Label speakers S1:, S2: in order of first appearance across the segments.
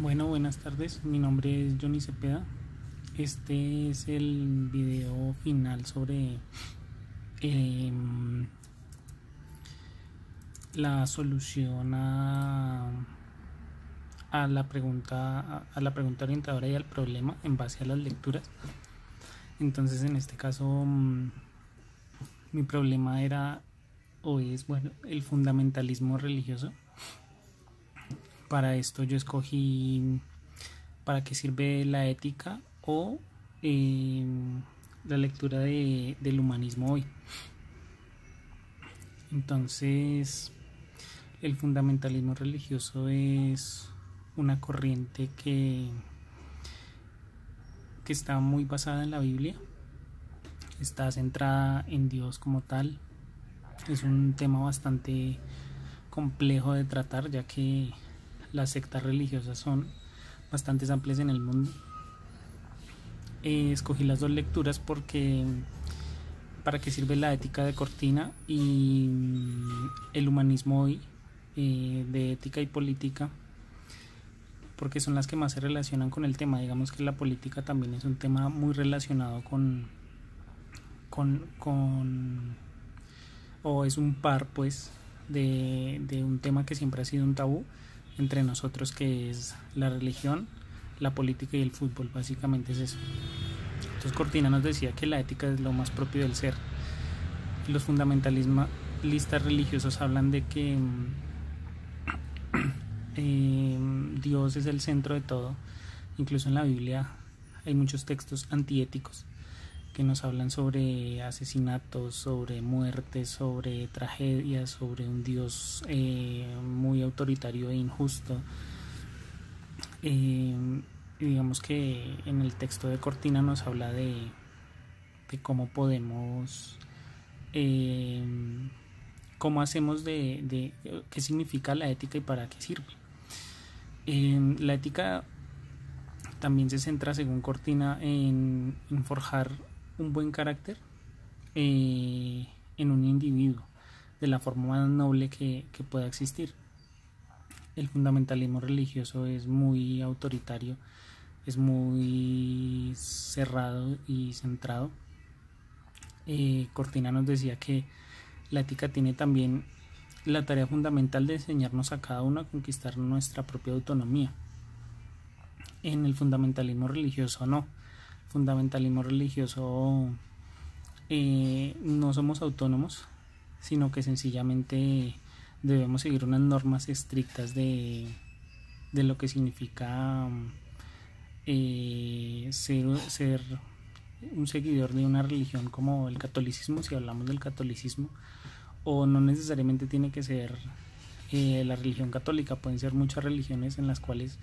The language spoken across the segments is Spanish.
S1: Bueno, buenas tardes. Mi nombre es Johnny Cepeda. Este es el video final sobre em, la solución a la pregunta orientadora y al problema en base a las lecturas. Entonces, en este caso, mi problema era o es, bueno, el fundamentalismo religioso. Para esto yo escogí para qué sirve la ética o la lectura del humanismo hoy. Entonces, el fundamentalismo religioso es una corriente que está muy basada en la Biblia, está centrada en Dios como tal. Es un tema bastante complejo de tratar, ya que las sectas religiosas son bastante amplias en el mundo. Escogí las dos lecturas porque para qué sirve la ética de Cortina y el humanismo hoy, de ética y política, porque son las que más se relacionan con el tema. Digamos que la política también es un tema muy relacionado o es un par pues de un tema que siempre ha sido un tabú entre nosotros, que es la religión, la política y el fútbol. Básicamente es eso. Entonces Cortina nos decía que la ética es lo más propio del ser. Los fundamentalistas religiosos hablan de que Dios es el centro de todo. Incluso en la Biblia hay muchos textos antiéticos que nos hablan sobre asesinatos, sobre muertes, sobre tragedias, sobre un Dios muy autoritario e injusto. Digamos que en el texto de Cortina nos habla de cómo podemos, cómo hacemos de qué significa la ética y para qué sirve. La ética también se centra, según Cortina, en forjar un buen carácter en un individuo de la forma más noble que pueda existir. El fundamentalismo religioso es muy autoritario, es muy cerrado y centrado. Cortina nos decía que la ética tiene también la tarea fundamental de enseñarnos a cada uno a conquistar nuestra propia autonomía. En el fundamentalismo religioso no. El fundamentalismo religioso no somos autónomos, sino que sencillamente debemos seguir unas normas estrictas de lo que significa ser un seguidor de una religión como el catolicismo, si hablamos del catolicismo, o no necesariamente tiene que ser la religión católica. Pueden ser muchas religiones en las cuales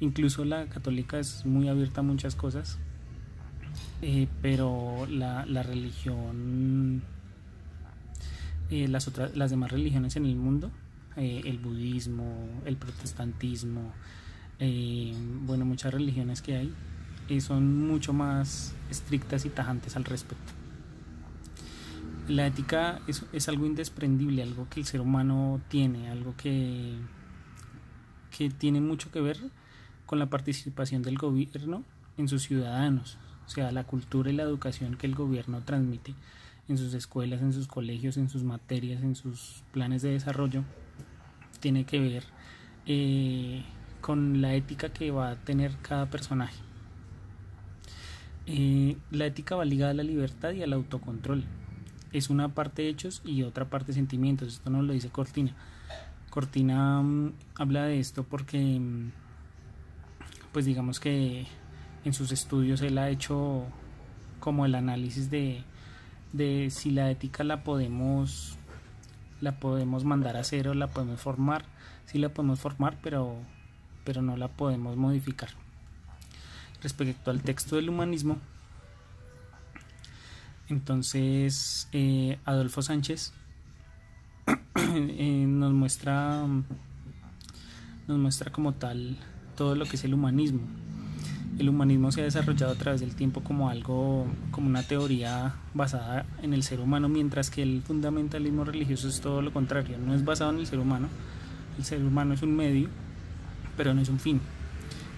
S1: incluso la católica es muy abierta a muchas cosas, pero la religión, las demás religiones en el mundo, el budismo, el protestantismo, bueno, muchas religiones que hay, son mucho más estrictas y tajantes al respecto. La ética es algo indescendible, algo que el ser humano tiene, algo que tiene mucho que ver con la participación del gobierno en sus ciudadanos. O sea, la cultura y la educación que el gobierno transmite en sus escuelas, en sus colegios, en sus materias, en sus planes de desarrollo, tiene que ver con la ética que va a tener cada personaje. La ética va ligada a la libertad y al autocontrol. Es una parte hechos y otra parte sentimientos. Esto nos lo dice Cortina. Cortina habla de esto porque pues digamos que en sus estudios él ha hecho como el análisis de si la ética la podemos mandar a hacer o la podemos formar. Sí la podemos formar, pero no la podemos modificar. Respecto al texto del humanismo, entonces Adolfo Sánchez nos muestra como tal todo lo que es el humanismo. El humanismo se ha desarrollado a través del tiempo como una teoría basada en el ser humano, mientras que el fundamentalismo religioso es todo lo contrario, no es basado en el ser humano. El ser humano es un medio, pero no es un fin.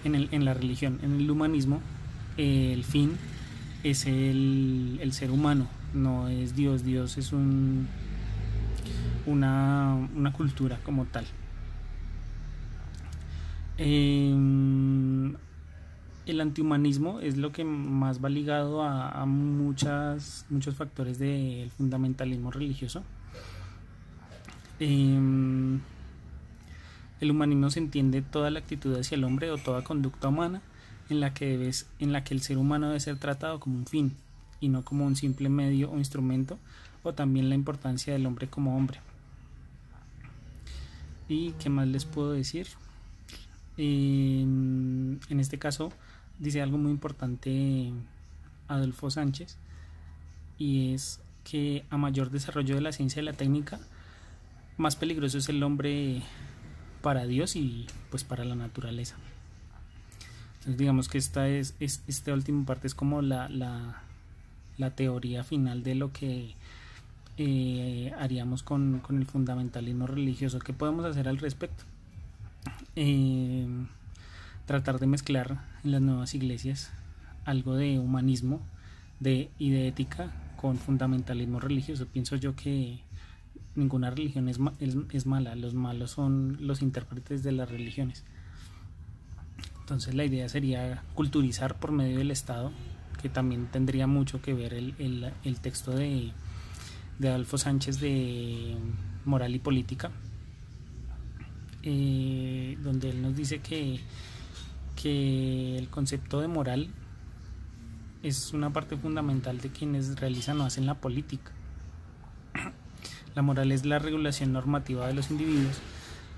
S1: en la religión. En el humanismo, el fin es el ser humano, no es Dios. Dios es una cultura como tal. El antihumanismo es lo que más va ligado a muchos factores del fundamentalismo religioso. El humanismo se entiende toda la actitud hacia el hombre o toda conducta humana en la que el ser humano debe ser tratado como un fin y no como un simple medio o instrumento, o también la importancia del hombre como hombre. ¿Y qué más les puedo decir? En este caso dice algo muy importante Adolfo Sánchez, y es que a mayor desarrollo de la ciencia y la técnica, más peligroso es el hombre para Dios y pues para la naturaleza. Entonces digamos que esta última parte es como la teoría final de lo que haríamos con el fundamentalismo religioso. ¿Qué podemos hacer al respecto? Tratar de mezclar en las nuevas iglesias algo de humanismo y de ética con fundamentalismo religioso. Pienso yo que ninguna religión es mala, los malos son los intérpretes de las religiones. Entonces la idea sería culturizar por medio del Estado, que también tendría mucho que ver el texto de Adolfo Sánchez de Moral y Política, donde él nos dice que el concepto de moral es una parte fundamental de quienes realizan o hacen la política. La moral es la regulación normativa de los individuos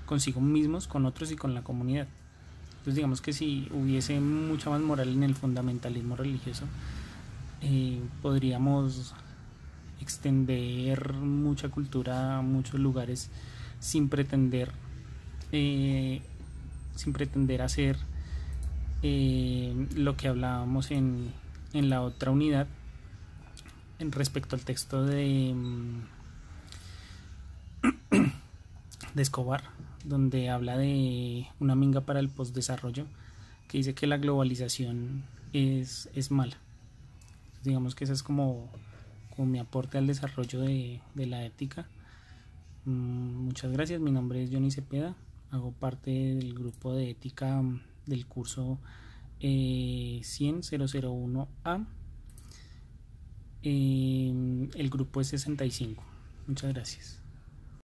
S1: consigo mismos, con otros y con la comunidad. Entonces digamos que si hubiese mucha más moral en el fundamentalismo religioso, podríamos extender mucha cultura a muchos lugares sin pretender hacer lo que hablábamos en la otra unidad en respecto al texto de Escobar, donde habla de una minga para el postdesarrollo, que dice que la globalización es mala. Digamos que ese es como mi aporte al desarrollo de la ética. Muchas gracias. Mi nombre es Johnny Cepeda, hago parte del grupo de ética del curso 100.001A. El grupo es 65. Muchas gracias.